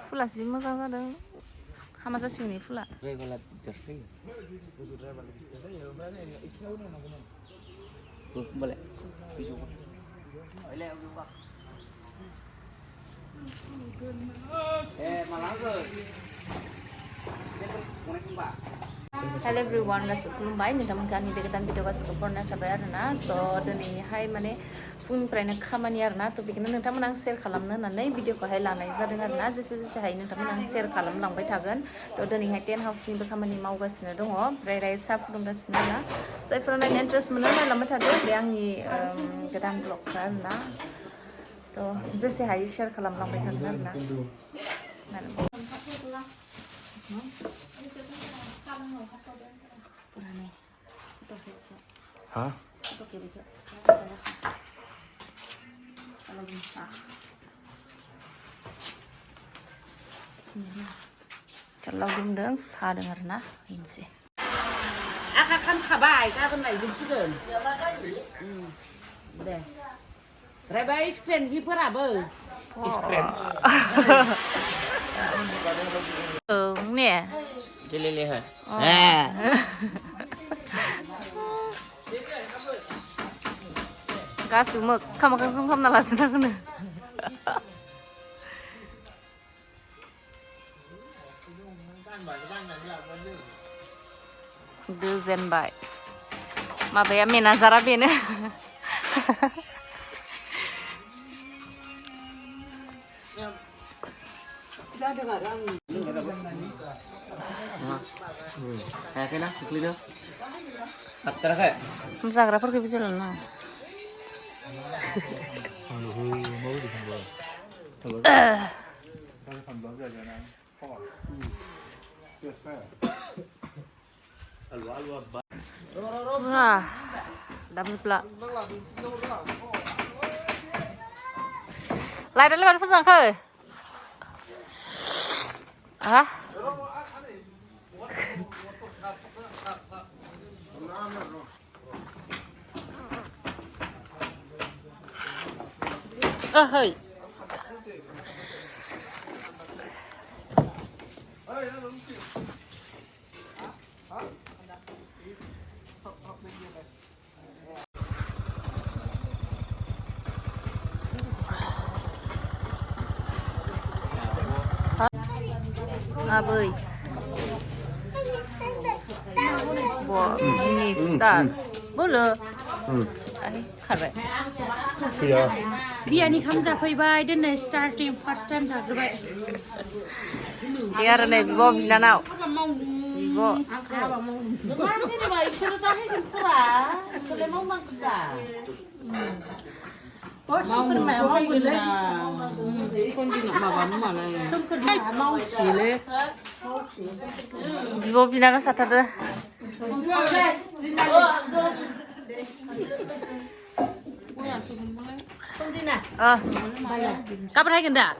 फुला जि मोजां जादों हामा जासिगोन फुला Hello everyone, गासिबो खुलुमबाय नोंथांमोनखौ आंनि बे गोदान भिडिअ गासिबो बरायना थाबाय आरोना स' दिनैहाय माने फुंनिफ्रायनो खामानि आरोना थ' बेखौनो नोंथांमोन आं शेयार खालामनो होननानै भिडिअखौहाय लानाय जादों आरोना जेसे हायो नोंथांमोन आं शेयार खालामलांबाय थागोन थ' दिनैहाय टेन्ट हाउसनिबो खामानि मावगासिनो दङ ओमफ्राय साहा फुदुंगासिनो आरोना जायफोरा नायनो इन्टारेस्ट मोनो नायलांबाय थादो बे आंनि गोदान ब्लगखौ आरोना थ' जेसे हायो शेयार खालामलांबाय थागोन आरोना Hah? Kalau gendeng sadeng arena ini sih. Akan kabai, akan naik jumsukan. Deh. Reba iskren hiper apa? Iskren. Nih. Jelele ha. Gas umek, kamu kan sungkem nalasin aku nih. Dozen bay. Mabaya menazara beni. Kena, clear. Atra kayak. Zagra pergi berjalan lah. Nah, dapat pula. Lai dah lepas pasang ke? Ah? Ah, hai. Aboy. Wah, ini start. Boleh. Ay, keren. Iya. Biar ni kamu जाफैबाय दिनै starting first time जाग्रोबाय. Siar nih, Bibo bisa nau. Bibo. Masih di baik sudah tahu sempurna. Sudah mau makan dah. Mau makan gila. Kon di nak makan malah. Mau gila. Bibo bisa kan satu deh. Kapan lagi ndak?